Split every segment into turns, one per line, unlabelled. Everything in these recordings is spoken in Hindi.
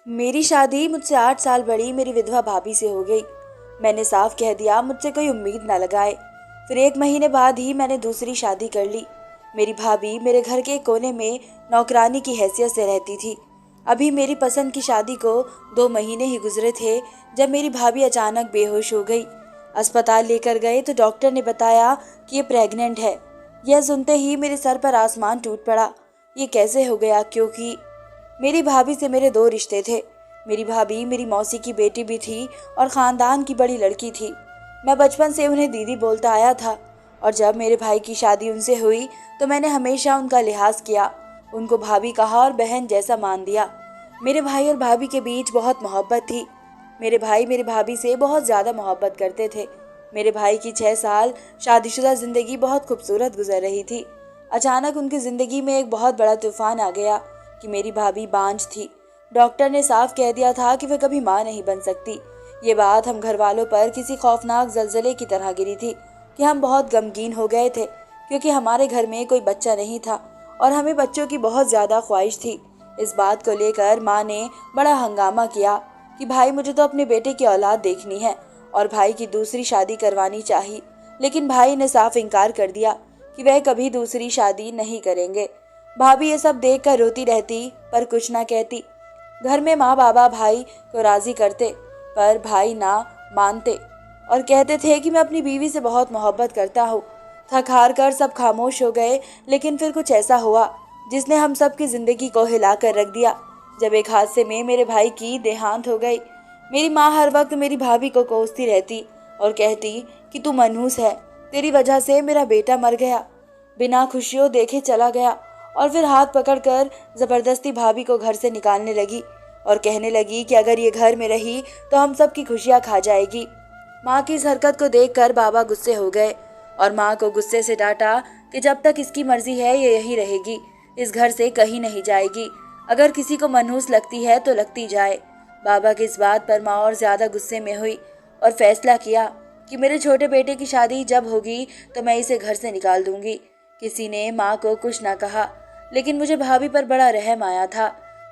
मेरी शादी मुझसे 8 साल बड़ी मेरी विधवा भाभी से हो गई। मैंने साफ कह दिया मुझसे कोई उम्मीद न लगाए। फिर 1 महीने बाद ही मैंने दूसरी शादी कर ली। मेरी भाभी मेरे घर के कोने में नौकरानी की हैसियत से रहती थी। अभी मेरी पसंद की शादी को 2 महीने ही गुजरे थे जब मेरी भाभी अचानक बेहोश हो गई। अस्पताल लेकर गए तो डॉक्टर ने बताया कि ये प्रेग्नेंट है। यह सुनते ही मेरे सर पर आसमान टूट पड़ा। ये कैसे हो गया? क्योंकि मेरी भाभी से मेरे 2 रिश्ते थे। मेरी भाभी मेरी मौसी की बेटी भी थी और ख़ानदान की बड़ी लड़की थी। मैं बचपन से उन्हें दीदी बोलता आया था और जब मेरे भाई की शादी उनसे हुई तो मैंने हमेशा उनका लिहाज किया, उनको भाभी कहा और बहन जैसा मान दिया। मेरे भाई और भाभी के बीच बहुत मोहब्बत थी। मेरे भाई मेरी भाभी से बहुत ज़्यादा मोहब्बत करते थे। मेरे भाई की 6 साल शादीशुदा ज़िंदगी बहुत खूबसूरत गुजर रही थी। अचानक उनकी ज़िंदगी में एक बहुत बड़ा तूफान आ गया कि मेरी भाभी बांझ थी। डॉक्टर ने साफ कह दिया था कि वह कभी मां नहीं बन सकती। ये बात हम घर वालों पर किसी खौफनाक जलजले की तरह गिरी थी कि हम बहुत गमगीन हो गए थे, क्योंकि हमारे घर में कोई बच्चा नहीं था और हमें बच्चों की बहुत ज़्यादा ख्वाहिश थी। इस बात को लेकर माँ ने बड़ा हंगामा किया कि भाई मुझे तो अपने बेटे की औलाद देखनी है और भाई की दूसरी शादी करवानी चाहिए। लेकिन भाई ने साफ इनकार कर दिया कि वह कभी दूसरी शादी नहीं करेंगे। भाभी ये सब देखकर रोती रहती पर कुछ ना कहती। घर में माँ बाबा भाई को राजी करते पर भाई ना मानते और कहते थे कि मैं अपनी बीवी से बहुत मोहब्बत करता हूँ। थक हार कर सब खामोश हो गए, लेकिन फिर कुछ ऐसा हुआ जिसने हम सब की जिंदगी को हिला कर रख दिया। जब एक हादसे में मेरे भाई की देहांत हो गई। मेरी माँ हर वक्त मेरी भाभी को कोसती रहती और कहती कि तू मनहूस है, तेरी वजह से मेरा बेटा मर गया, बिना खुशियों देखे चला गया। और फिर हाथ पकड़कर जबरदस्ती भाभी को घर से निकालने लगी और कहने लगी कि अगर ये घर में रही तो हम सब की खुशियां खा जाएगी। माँ की इस हरकत को देखकर बाबा गुस्से हो गए और माँ को गुस्से से डांटा कि जब तक इसकी मर्जी है ये यही रहेगी, इस घर से कहीं नहीं जाएगी। अगर किसी को मनहूस लगती है तो लगती जाए। बाबा की इस बात पर माँ और ज्यादा गुस्से में हुई और फैसला किया कि मेरे छोटे बेटे की शादी जब होगी तो मैं इसे घर से निकाल दूंगी। किसी ने माँ को कुछ ना कहा, लेकिन मुझे भाभी पर बड़ा रहम आया था।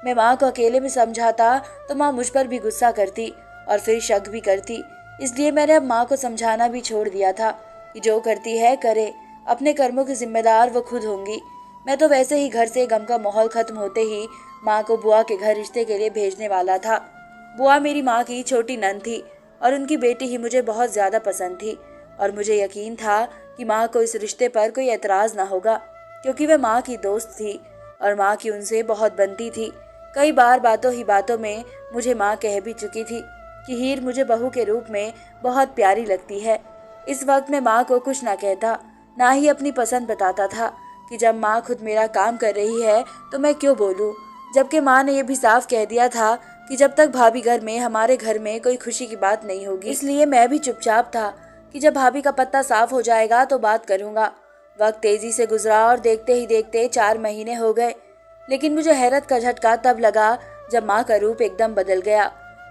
मैं माँ को अकेले में समझाता तो माँ मुझ पर भी गुस्सा करती और फिर शक भी करती। इसलिए मैंने अब माँ को समझाना भी छोड़ दिया था कि जो करती है करे, अपने कर्मों की जिम्मेदार वो खुद होंगी। मैं तो वैसे ही घर से गम का माहौल खत्म होते ही माँ को बुआ के घर रिश्ते के लिए भेजने वाला था। बुआ मेरी माँ की छोटी नंद थी और उनकी बेटी ही मुझे बहुत ज्यादा पसंद थी और मुझे यकीन था कि माँ को इस रिश्ते पर कोई एतराज ना होगा, क्योंकि वह माँ की दोस्त थी और माँ की उनसे बहुत बनती थी। कई बार बातों ही बातों में मुझे माँ कह भी चुकी थी कि हीर मुझे बहू के रूप में बहुत प्यारी लगती है। इस वक्त मैं माँ को कुछ ना कहता, ना ही अपनी पसंद बताता था कि जब माँ खुद मेरा काम कर रही है तो मैं क्यों बोलूँ, जबकि माँ ने यह भी साफ कह दिया था कि जब तक भाभी घर में हमारे घर में कोई खुशी की बात नहीं होगी। इसलिए मैं भी चुपचाप था कि जब भाभी का पत्ता साफ हो जाएगा तो बात करूंगा। वक्त तेजी से गुजरा और देखते ही देखते 4 महीने हो गए। लेकिन मुझे हैरत का झटका तब लगा जब माँ का रूप एकदम बदल गया।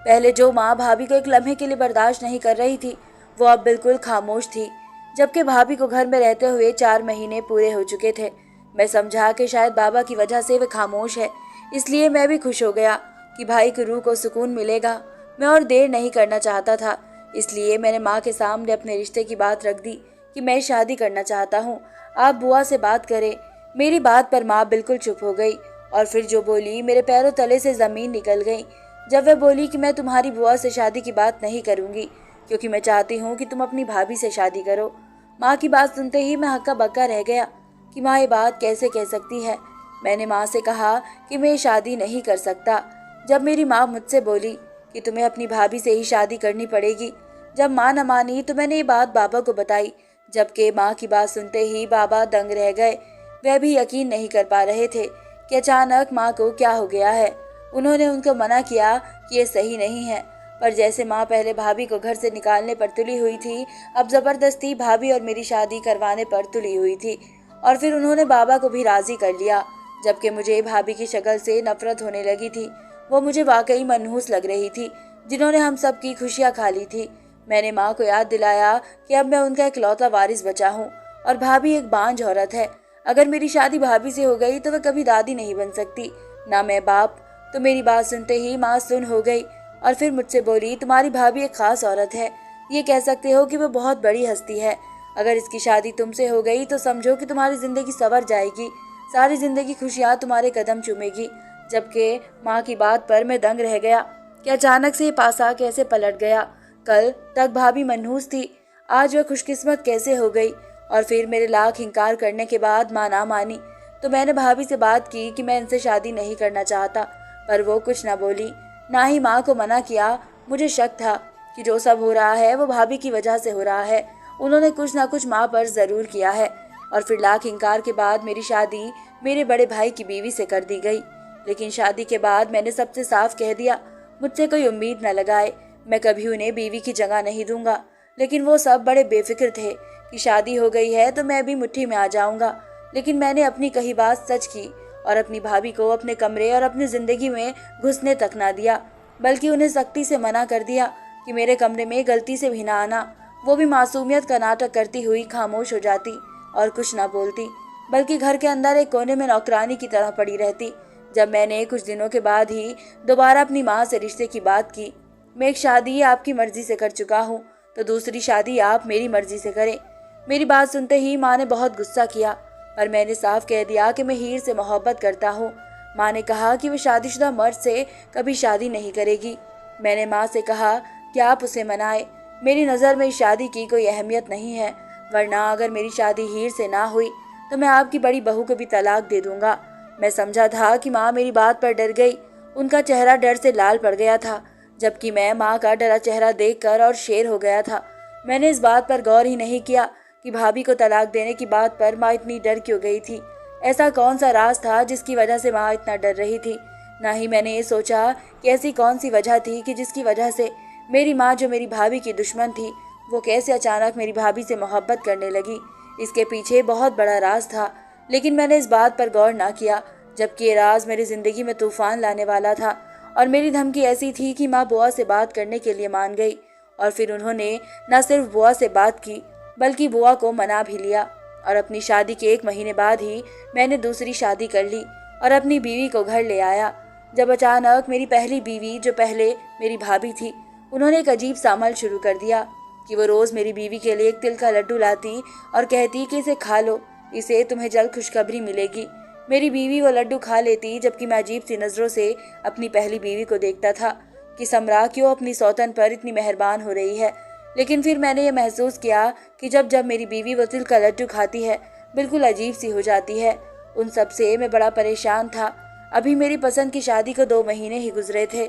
पहले जो माँ भाभी को एक लम्हे के लिए बर्दाश्त नहीं कर रही थी वो अब बिल्कुल खामोश थी, जबकि भाभी को घर में रहते हुए 4 महीने पूरे हो चुके थे। मैं समझा कि शायद बाबा की वजह से वे खामोश है, इसलिए मैं भी खुश हो गया कि भाई की रूह को सुकून मिलेगा। मैं और देर नहीं करना चाहता था, इसलिए मैंने माँ के सामने अपने रिश्ते की बात रख दी कि मैं शादी करना चाहता हूँ, आप बुआ से बात करें। मेरी बात पर माँ बिल्कुल चुप हो गई और फिर जो बोली मेरे पैरों तले से जमीन निकल गई जब वह बोली कि मैं तुम्हारी बुआ से शादी की बात नहीं करूंगी, क्योंकि मैं चाहती हूँ कि तुम अपनी भाभी से शादी करो। माँ की बात सुनते ही मैं हक्का बक्का रह गया कि माँ ये बात कैसे कह सकती है। मैंने माँ से कहा कि मैं शादी नहीं कर सकता। जब मेरी माँ मुझसे बोली कि तुम्हें अपनी भाभी से ही शादी करनी पड़ेगी, जब माँ न मानी तो मैंने ये बात बाबा को बताई, जबकि माँ की बात सुनते ही बाबा दंग रह गए। वह भी यकीन नहीं कर पा रहे थे कि अचानक माँ को क्या हो गया है। उन्होंने उनको मना किया कि ये सही नहीं है, पर जैसे माँ पहले भाभी को घर से निकालने पर तुली हुई थी, अब जबरदस्ती भाभी और मेरी शादी करवाने पर तुली हुई थी। और फिर उन्होंने बाबा को भी राजी कर लिया, जबकि मुझे भाभी की शक्ल से नफरत होने लगी थी। वो मुझे वाकई मनहूस लग रही थी, जिन्होंने हम सब की खुशियाँ खा ली थी। मैंने माँ को याद दिलाया कि अब मैं उनका इकलौता वारिस बचा हूँ और भाभी एक बांझ औरत है। अगर मेरी शादी भाभी से हो गई तो वह कभी दादी नहीं बन सकती, ना मैं बाप। तो मेरी बात सुनते ही माँ सुन हो गई और फिर मुझसे बोली, तुम्हारी भाभी एक खास औरत है, ये कह सकते हो कि वो बहुत बड़ी हस्ती है। अगर इसकी शादी तुमसे हो गई तो समझो कि तुम्हारी जिंदगी संवर जाएगी, सारी जिंदगी खुशियाँ तुम्हारे कदम चूमेगी। जबकि माँ की बात पर मैं दंग रह गया कि अचानक से ये पासा कैसे पलट गया। कल तक भाभी मनहूस थी, आज वह खुशकिस्मत कैसे हो गई। और फिर मेरे लाख इनकार करने के बाद माँ ना मानी तो मैंने भाभी से बात की कि मैं इनसे शादी नहीं करना चाहता, पर वो कुछ ना बोली, ना ही माँ को मना किया। मुझे शक था कि जो सब हो रहा है वो भाभी की वजह से हो रहा है, उन्होंने कुछ ना कुछ माँ पर जरूर किया है। और फिर लाख इनकार के बाद मेरी शादी मेरे बड़े भाई की बीवी से कर दी गई। लेकिन शादी के बाद मैंने सबसे साफ कह दिया, मुझसे कोई उम्मीद न लगाए, मैं कभी उन्हें बीवी की जगह नहीं दूंगा। लेकिन वो सब बड़े बेफिक्र थे कि शादी हो गई है तो मैं भी मुट्ठी में आ जाऊंगा। लेकिन मैंने अपनी कही बात सच की और अपनी भाभी को अपने कमरे और अपनी जिंदगी में घुसने तक ना दिया, बल्कि उन्हें सख्ती से मना कर दिया कि मेरे कमरे में गलती से भी ना आना। वो भी मासूमियत का नाटक करती हुई खामोश हो जाती और कुछ ना बोलती, बल्कि घर के अंदर एक कोने में नौकरानी की तरह पड़ी रहती। जब मैंने कुछ दिनों के बाद ही दोबारा अपनी माँ से रिश्ते की बात की, मैं एक शादी आपकी मर्जी से कर चुका हूँ तो दूसरी शादी आप मेरी मर्जी से करें। मेरी बात सुनते ही माँ ने बहुत गुस्सा किया, पर मैंने साफ कह दिया कि मैं हीर से मोहब्बत करता हूँ। माँ ने कहा कि वो शादीशुदा मर्द से कभी शादी नहीं करेगी। मैंने माँ से कहा कि आप उसे मनाए, मेरी नज़र में इस शादी की कोई अहमियत नहीं है, वरना अगर मेरी शादी हीर से ना हुई तो मैं आपकी बड़ी बहू को भी तलाक दे दूंगा। मैं समझा था कि माँ मेरी बात पर डर गई, उनका चेहरा डर से लाल पड़ गया था, जबकि मैं माँ का डरा चेहरा देखकर और शेर हो गया था। मैंने इस बात पर गौर ही नहीं किया कि भाभी को तलाक देने की बात पर माँ इतनी डर क्यों गई थी। ऐसा कौन सा राज था जिसकी वजह से माँ इतना डर रही थी। ना ही मैंने ये सोचा कि ऐसी कौन सी वजह थी कि जिसकी वजह से मेरी माँ, जो मेरी भाभी की दुश्मन थी, वो कैसे अचानक मेरी भाभी से मोहब्बत करने लगी। इसके पीछे बहुत बड़ा राज था, लेकिन मैंने इस बात पर गौर ना किया, जबकि ये राज मेरी जिंदगी में तूफान लाने वाला था। और मेरी धमकी ऐसी थी कि माँ बुआ से बात करने के लिए मान गई, और फिर उन्होंने न सिर्फ बुआ से बात की बल्कि बुआ को मना भी लिया। और अपनी शादी के 1 महीने बाद ही मैंने दूसरी शादी कर ली और अपनी बीवी को घर ले आया। जब अचानक मेरी पहली बीवी, जो पहले मेरी भाभी थी, उन्होंने एक अजीब सा अमल शुरू कर दिया कि वो रोज़ मेरी बीवी के लिए एक तिल का लड्डू लाती और कहती कि इसे खा लो, इसे तुम्हें जल्द खुशखबरी मिलेगी। मेरी बीवी वो लड्डू खा लेती, जबकि मैं अजीब सी नज़रों से अपनी पहली बीवी को देखता था कि समरा क्यों अपनी सौतन पर इतनी मेहरबान हो रही है। लेकिन फिर मैंने ये महसूस किया कि जब जब मेरी बीवी वो तिल का लड्डू खाती है, बिल्कुल अजीब सी हो जाती है। उन सब से मैं बड़ा परेशान था। अभी मेरी पसंद की शादी को 2 महीने ही गुजरे थे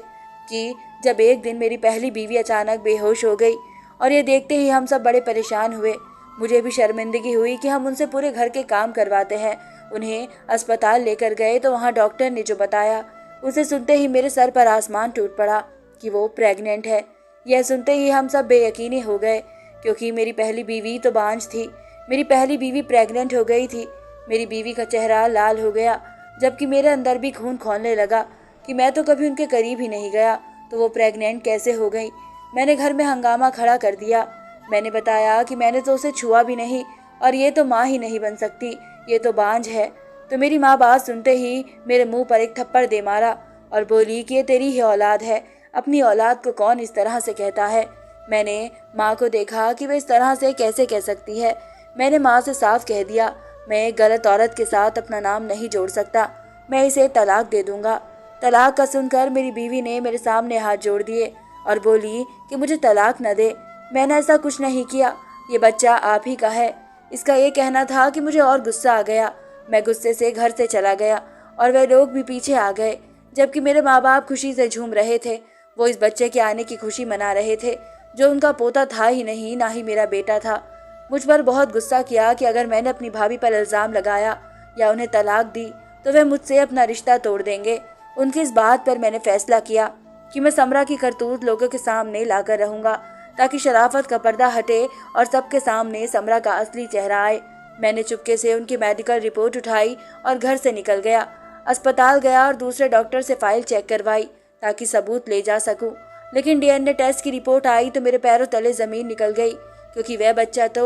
कि जब एक दिन मेरी पहली बीवी अचानक बेहोश हो गई, और ये देखते ही हम सब बड़े परेशान हुए। मुझे भी शर्मिंदगी हुई कि हम उनसे पूरे घर के काम करवाते हैं। उन्हें अस्पताल लेकर गए तो वहाँ डॉक्टर ने जो बताया, उसे सुनते ही मेरे सर पर आसमान टूट पड़ा कि वो प्रेग्नेंट है। यह सुनते ही हम सब बेयकीनी हो गए, क्योंकि मेरी पहली बीवी तो बांझ थी, मेरी पहली बीवी प्रेग्नेंट हो गई थी। मेरी बीवी का चेहरा लाल हो गया, जबकि मेरे अंदर भी खून खौलने लगा कि मैं तो कभी उनके करीब ही नहीं गया, तो वो प्रेग्नेंट कैसे हो गई। मैंने घर में हंगामा खड़ा कर दिया। मैंने बताया कि मैंने तो उसे छुआ भी नहीं, और ये तो माँ ही नहीं बन सकती, ये तो बांझ है। तो मेरी माँ बात सुनते ही मेरे मुंह पर एक थप्पड़ दे मारा और बोली कि ये तेरी ही औलाद है, अपनी औलाद को कौन इस तरह से कहता है। मैंने माँ को देखा कि वह इस तरह से कैसे कह सकती है। मैंने माँ से साफ कह दिया, मैं एक गलत औरत के साथ अपना नाम नहीं जोड़ सकता, मैं इसे तलाक दे दूंगा। तलाक का सुनकर मेरी बीवी ने मेरे सामने हाथ जोड़ दिए और बोली कि मुझे तलाक न दे, मैंने ऐसा कुछ नहीं किया, ये बच्चा आप ही का है। इसका ये कहना था कि मुझे और गुस्सा आ गया। मैं गुस्से से घर से चला गया और वह लोग भी पीछे आ गए, जबकि मेरे माँ बाप खुशी से झूम रहे थे। वो इस बच्चे के आने की खुशी मना रहे थे, जो उनका पोता था ही नहीं, ना ही मेरा बेटा था। मुझ पर बहुत गुस्सा किया कि अगर मैंने अपनी भाभी पर इल्ज़ाम लगाया या उन्हें तलाक दी तो वह मुझसे अपना रिश्ता तोड़ देंगे। उनकी इस बात पर मैंने फैसला किया कि मैं समरा की करतूत लोगों के सामने लाकर रहूंगा, ताकि शराफत का पर्दा हटे और सबके सामने समरा का असली चेहरा आए। मैंने चुपके से उनकी मेडिकल रिपोर्ट उठाई और घर से निकल गया। अस्पताल गया और दूसरे डॉक्टर से फाइल चेक करवाई ताकि सबूत ले जा सकूं। लेकिन डीएनए टेस्ट की रिपोर्ट आई तो मेरे पैरों तले ज़मीन निकल गई, क्योंकि वह बच्चा तो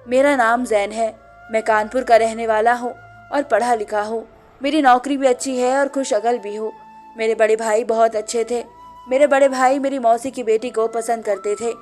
मेरा नाम जैन है, मैं कानपुर का रहने वाला हूँ और पढ़ा लिखा हूँ, मेरी नौकरी भी अच्छी है और खुश अकल भी हूँ। मेरे बड़े भाई बहुत अच्छे थे। मेरे बड़े भाई मेरी मौसी की बेटी को पसंद करते थे,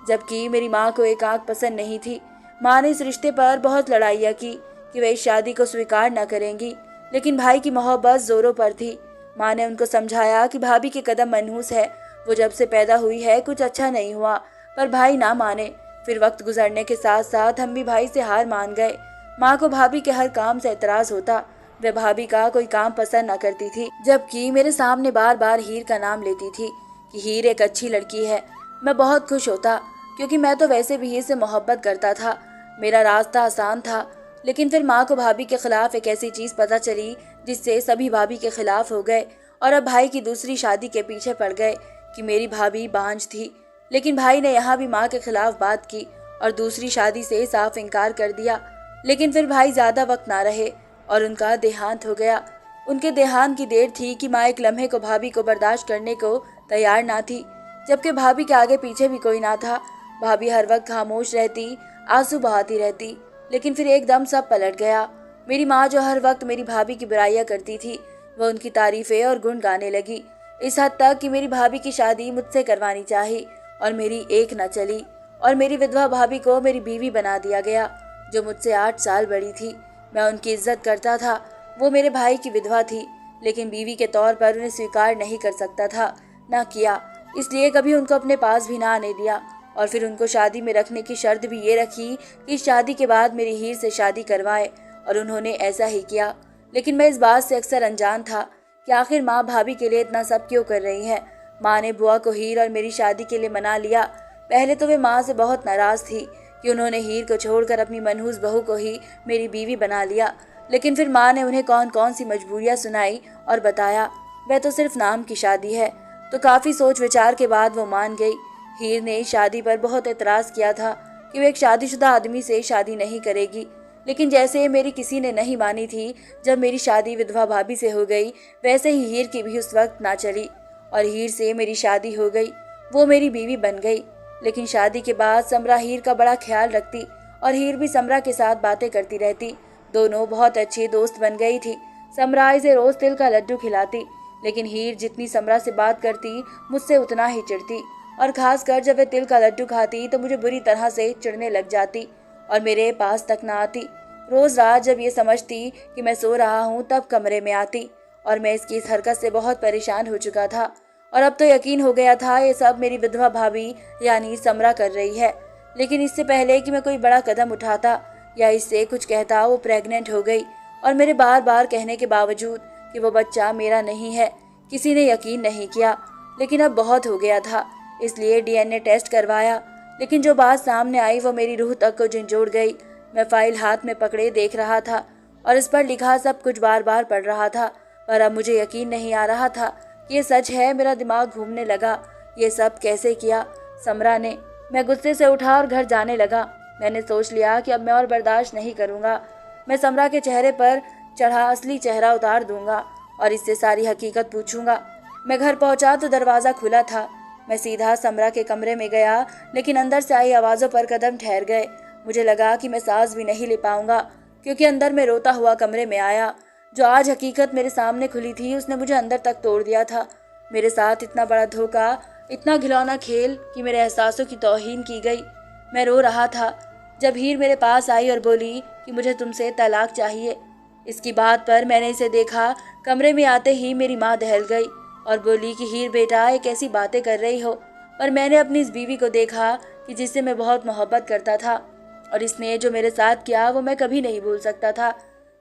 जबकि मेरी माँ को एक आंख पसंद नहीं थी। माँ ने इस रिश्ते पर बहुत लड़ाइयाँ की कि वे इस शादी को स्वीकार न करेंगी, लेकिन भाई की मोहब्बत जोरों पर थी। माँ ने उनको समझाया कि भाभी के कदम मनहूस है, वो जब से पैदा हुई है कुछ अच्छा नहीं हुआ, पर भाई ना माने। फिर वक्त गुजरने के साथ साथ हम भी भाई से हार मान गए। माँ को भाभी के हर काम से एतराज होता। वह भाभी का कोई काम पसंद न करती थी, जबकि मेरे सामने बार बार हीर का नाम लेती थी कि हीर एक अच्छी लड़की है। मैं बहुत खुश होता, क्योंकि मैं तो वैसे भी हीर से मोहब्बत करता था। मेरा रास्ता आसान था। लेकिन फिर माँ को भाभी के खिलाफ एक ऐसी चीज पता चली जिससे सभी भाभी के खिलाफ हो गए और अब भाई की दूसरी शादी के पीछे पड़ गए कि मेरी भाभी बांझ थी। लेकिन भाई ने यहाँ भी माँ के खिलाफ बात की और दूसरी शादी से साफ इनकार कर दिया। लेकिन फिर भाई ज्यादा वक्त ना रहे और उनका देहांत हो गया। उनके देहांत की देर थी कि माँ एक लम्हे को भाभी को बर्दाश्त करने को तैयार ना थी, जबकि भाभी के आगे पीछे भी कोई ना था। भाभी हर वक्त खामोश रहती, आंसू बहाती रहती। लेकिन फिर एकदम सब पलट गया। मेरी माँ जो हर वक्त मेरी भाभी की बुराइयां करती थी, वह उनकी तारीफें और गुण गाने लगी, इस हद तक कि मेरी भाभी की शादी मुझसे करवानी चाहिए और मेरी एक न चली और मेरी विधवा भाभी को मेरी बीवी बना दिया गया, जो मुझसे 8 साल बड़ी थी। मैं उनकी इज्जत करता था। वो मेरे भाई की विधवा थी, लेकिन बीवी के तौर पर उन्हें स्वीकार नहीं कर सकता था, ना किया। इसलिए कभी उनको अपने पास भी ना आने दिया और फिर उनको शादी में रखने की शर्त भी ये रखी कि शादी के बाद मेरी हीर से शादी करवाए, और उन्होंने ऐसा ही किया। लेकिन मैं इस बात से अक्सर अनजान था कि आखिर माँ भाभी के लिए इतना सब क्यों कर रही है। माँ ने बुआ को हीर और मेरी शादी के लिए मना लिया। पहले तो वे माँ से बहुत नाराज थी कि उन्होंने हीर को छोड़कर अपनी मनहूस बहू को ही मेरी बीवी बना लिया। लेकिन फिर माँ ने उन्हें कौन कौन सी मजबूरियाँ सुनाई और बताया वह तो सिर्फ नाम की शादी है। तो काफी सोच विचार के बाद वो मान गई। हीर ने शादी पर बहुत एतराज किया था कि वो एक शादीशुदा आदमी से शादी नहीं करेगी, लेकिन जैसे मेरी किसी ने नहीं मानी थी जब मेरी शादी विधवा भाभी से हो गई, वैसे ही हीर की भी उस वक्त ना चली और हीर से मेरी शादी हो गई। वो मेरी बीवी बन गई। लेकिन शादी के बाद समरा हीर का बड़ा ख्याल रखती और हीर भी समरा के साथ बातें करती रहती। दोनों बहुत अच्छी दोस्त बन गई थी। समरा इसे रोज तिल का लड्डू खिलाती, लेकिन हीर जितनी समरा से बात करती मुझसे उतना ही चिढ़ती, और खासकर जब वह तिल का लड्डू खाती तो मुझे बुरी तरह से चिढ़ने लग जाती और मेरे पास तक ना आती। रोज रात जब ये समझती कि मैं सो रहा हूँ तब कमरे में आती, और मैं इसकी इस हरकत से बहुत परेशान हो चुका था और अब तो यकीन हो गया था ये सब मेरी विधवा भाभी यानी समरा कर रही है। लेकिन इससे पहले कि मैं कोई बड़ा कदम उठाता या इससे कुछ कहता, वो प्रेग्नेंट हो गई और मेरे बार बार कहने के बावजूद कि वो बच्चा मेरा नहीं है किसी ने यकीन नहीं किया। लेकिन अब बहुत हो गया था, इसलिए डीएनए टेस्ट करवाया। लेकिन जो बात सामने आई वो मेरी रूह तक को झंझोड़ गई। मैं फाइल हाथ में पकड़े देख रहा था और इस पर लिखा सब कुछ बार बार पढ़ रहा था, पर अब मुझे यकीन नहीं आ रहा था कि ये सच है। मेरा दिमाग घूमने लगा। ये सब कैसे किया समरा ने। मैं गुस्से से उठा और घर जाने लगा। मैंने सोच लिया कि अब मैं और बर्दाश्त नहीं करूँगा। मैं समरा के चेहरे पर चढ़ा असली चेहरा उतार दूंगा और इससे सारी हकीकत पूछूंगा। मैं घर पहुंचा तो दरवाज़ा खुला था। मैं सीधा समरा के कमरे में गया, लेकिन अंदर से आई आवाज़ों पर कदम ठहर गए। मुझे लगा कि मैं सांस भी नहीं ले पाऊंगा, क्योंकि अंदर में रोता हुआ कमरे में आया। जो आज हकीकत मेरे सामने खुली थी उसने मुझे अंदर तक तोड़ दिया था। मेरे साथ इतना बड़ा धोखा, इतना घिनौना खेल कि मेरे एहसासों की तौहीन की गई। मैं रो रहा था जब हीर मेरे पास आई और बोली कि मुझे तुमसे तलाक चाहिए। इसकी बात पर मैंने इसे देखा। कमरे में आते ही मेरी माँ दहल गई और बोली कि हीर बेटा, ये कैसी बातें कर रही हो। पर मैंने अपनी इस बीवी को देखा कि जिससे मैं बहुत मोहब्बत करता था, और इसने जो मेरे साथ किया वो मैं कभी नहीं भूल सकता था।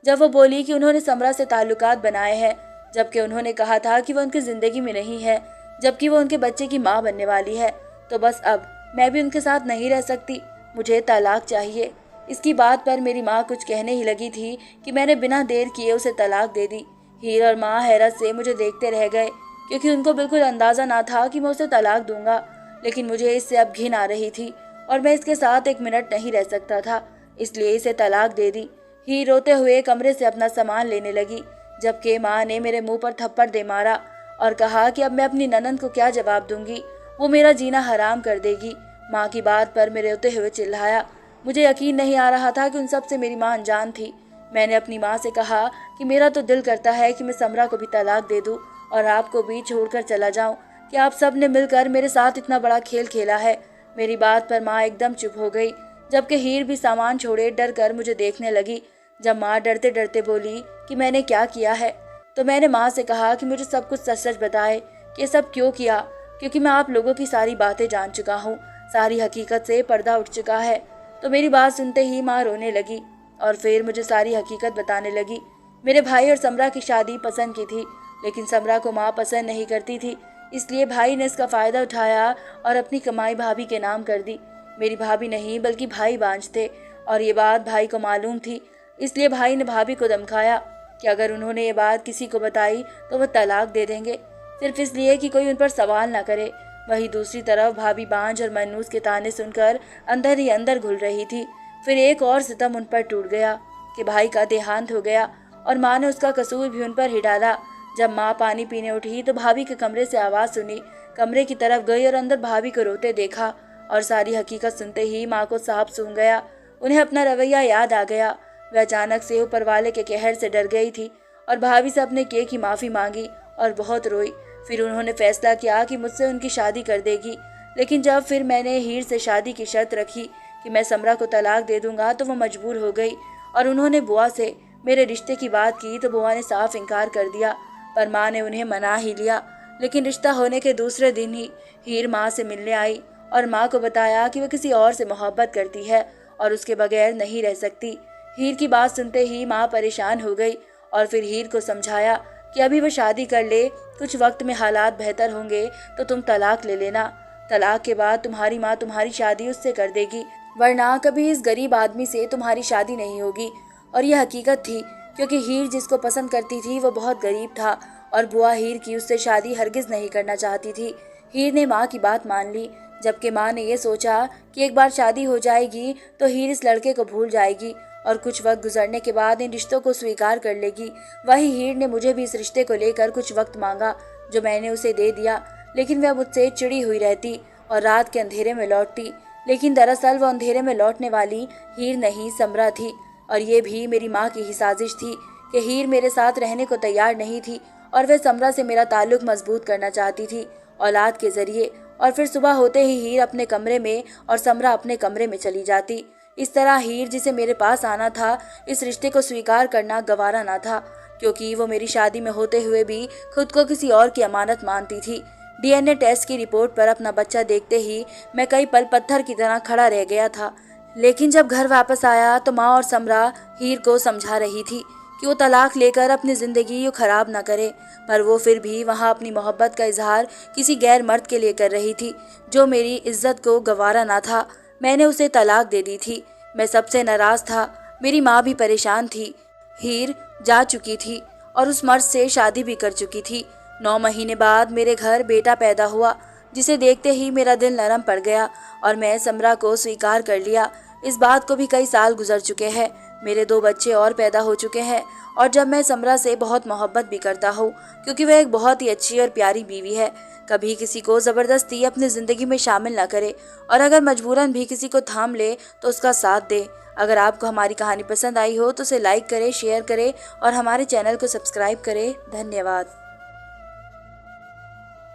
जब वो बोली कि उन्होंने समरा से ताल्लुकात बनाए हैं, जबकि उन्होंने कहा था कि वो उनकी ज़िंदगी में नहीं है, जबकि वो उनके बच्चे की माँ बनने वाली है, तो बस अब मैं भी उनके साथ नहीं रह सकती, मुझे तलाक चाहिए। इसकी बात पर मेरी माँ कुछ कहने ही लगी थी कि मैंने बिना देर किए उसे तलाक दे दी। हीर और माँ हैरत से मुझे देखते रह गए, क्योंकि उनको बिल्कुल अंदाज़ा ना था कि मैं उसे तलाक दूंगा। लेकिन मुझे इससे अब घिन आ रही थी और मैं इसके साथ 1 मिनट नहीं रह सकता था, इसलिए इसे तलाक दे दी। हीर रोते हुए कमरे से अपना सामान लेने लगी, जबकि माँ ने मेरे मुंह पर थप्पड़ दे मारा और कहा कि अब मैं अपनी ननंद को क्या जवाब दूंगी, वो मेरा जीना हराम कर देगी। माँ की बात पर मैं रोते हुए चिल्लाया। मुझे यकीन नहीं आ रहा था कि उन सब से मेरी माँ अनजान थी। मैंने अपनी माँ से कहा कि मेरा तो दिल करता है कि मैं समरा को भी तलाक दे दूँ और आपको भी छोड़कर चला जाऊं कि आप सब ने मिलकर मेरे साथ इतना बड़ा खेल खेला है। मेरी बात पर माँ एकदम चुप हो गई, जबकि हीर भी सामान छोड़े डर कर मुझे देखने लगी। जब माँ डरते डरते बोली कि मैंने क्या किया है, तो मैंने माँ से कहा कि मुझे सब कुछ सच सच बताए कि ये सब क्यों किया, क्योंकि मैं आप लोगों की सारी बातें जान चुका हूँ, सारी हकीकत से पर्दा उठ चुका है। तो मेरी बात सुनते ही माँ रोने लगी और फिर मुझे सारी हकीकत बताने लगी। मेरे भाई और समरा की शादी पसंद की थी, लेकिन समरा को माँ पसंद नहीं करती थी, इसलिए भाई ने इसका फायदा उठाया और अपनी कमाई भाभी के नाम कर दी। मेरी भाभी नहीं बल्कि भाई बांझ थे और ये बात भाई को मालूम थी, इसलिए भाई ने भाभी को धमकाया कि अगर उन्होंने ये बात किसी को बताई तो वो तलाक दे देंगे, सिर्फ इसलिए कि कोई उन पर सवाल ना करे। वहीं दूसरी तरफ भाभी बांझ और मनूस के ताने सुनकर अंदर ही अंदर घुल रही थी। फिर एक और सितम उन पर टूट गया कि भाई का देहांत हो गया और माँ ने उसका कसूर भी उन पर ही डाला। जब माँ पानी पीने उठी तो भाभी के कमरे से आवाज़ सुनी, कमरे की तरफ गई और अंदर भाभी को रोते देखा और सारी हकीकत सुनते ही माँ को सांप सूंघ गया। उन्हें अपना रवैया याद आ गया। वह अचानक से ऊपर वाले के कहर से डर गई थी और भाभी से अपने किए की माफ़ी मांगी और बहुत रोई। फिर उन्होंने फैसला किया कि मुझसे उनकी शादी कर देगी। लेकिन जब फिर मैंने हीर से शादी की शर्त रखी कि मैं समरा को तलाक दे दूंगा, तो वो मजबूर हो गई और उन्होंने बुआ से मेरे रिश्ते की बात की तो बुआ ने साफ इनकार कर दिया, पर माँ ने उन्हें मना ही लिया। लेकिन रिश्ता होने के दूसरे दिन ही हीर माँ से मिलने आई और माँ को बताया कि वह किसी और से मोहब्बत करती है और उसके बगैर नहीं रह सकती। हीर की बात सुनते ही माँ परेशान हो गई और फिर हीर को समझाया कि अभी वह शादी कर ले, कुछ वक्त में हालात बेहतर होंगे तो तुम तलाक ले लेना। तलाक के बाद तुम्हारी माँ तुम्हारी शादी उससे कर देगी, वरना कभी इस गरीब आदमी से तुम्हारी शादी नहीं होगी। और यह हकीकत थी, क्योंकि हीर जिसको पसंद करती थी वो बहुत गरीब था और बुआ हीर की उससे शादी हरगिज नहीं करना चाहती थी। हीर ने माँ की बात मान ली, जबकि माँ ने यह सोचा कि एक बार शादी हो जाएगी तो हीर इस लड़के को भूल जाएगी और कुछ वक्त गुजरने के बाद इन रिश्तों को स्वीकार कर लेगी। वही हीर ने मुझे भी इस रिश्ते को लेकर कुछ वक्त मांगा, जो मैंने उसे दे दिया, लेकिन वह मुझसे चिड़ी हुई रहती और रात के अंधेरे में लौटती। लेकिन दरअसल वह अंधेरे में लौटने वाली हीर नहीं, समरा थी। और ये भी मेरी माँ की ही साजिश थी कि हीर मेरे साथ रहने को तैयार नहीं थी और वह समरा से मेरा ताल्लुक मजबूत करना चाहती थी औलाद के जरिए। और फिर सुबह होते ही हीर अपने कमरे में और समरा अपने कमरे में चली जाती। इस तरह हीर, जिसे मेरे पास आना था, इस रिश्ते को स्वीकार करना गवारा ना था, क्योंकि वो मेरी शादी में होते हुए भी खुद को किसी और की अमानत मानती थी। DNA टेस्ट की रिपोर्ट पर अपना बच्चा देखते ही मैं कई पल पत्थर की तरह खड़ा रह गया था। लेकिन जब घर वापस आया तो माँ और समरा हीर को समझा रही थी कि वो तलाक लेकर अपनी जिंदगी यूँ खराब ना करे, पर वो फिर भी वहाँ अपनी मोहब्बत का इजहार किसी गैर मर्द के लिए कर रही थी जो मेरी इज्जत को गवारा ना था। मैंने उसे तलाक दे दी थी। मैं सबसे नाराज था, मेरी माँ भी परेशान थी। हीर जा चुकी थी और उस मर्द से शादी भी कर चुकी थी। 9 महीने बाद मेरे घर बेटा पैदा हुआ, जिसे देखते ही मेरा दिल नरम पड़ गया और मैं समरा को स्वीकार कर लिया। इस बात को भी कई साल गुजर चुके हैं, मेरे 2 बच्चे और पैदा हो चुके हैं और जब मैं समरा से बहुत मोहब्बत भी करता हूँ, क्योंकि वह एक बहुत ही अच्छी और प्यारी बीवी है। कभी किसी को ज़बरदस्ती अपनी ज़िंदगी में शामिल ना करे और अगर मजबूरन भी किसी को थाम ले तो उसका साथ दे। अगर आपको हमारी कहानी पसंद आई हो तो उसे लाइक करें, शेयर करें और हमारे चैनल को सब्सक्राइब करें। धन्यवाद।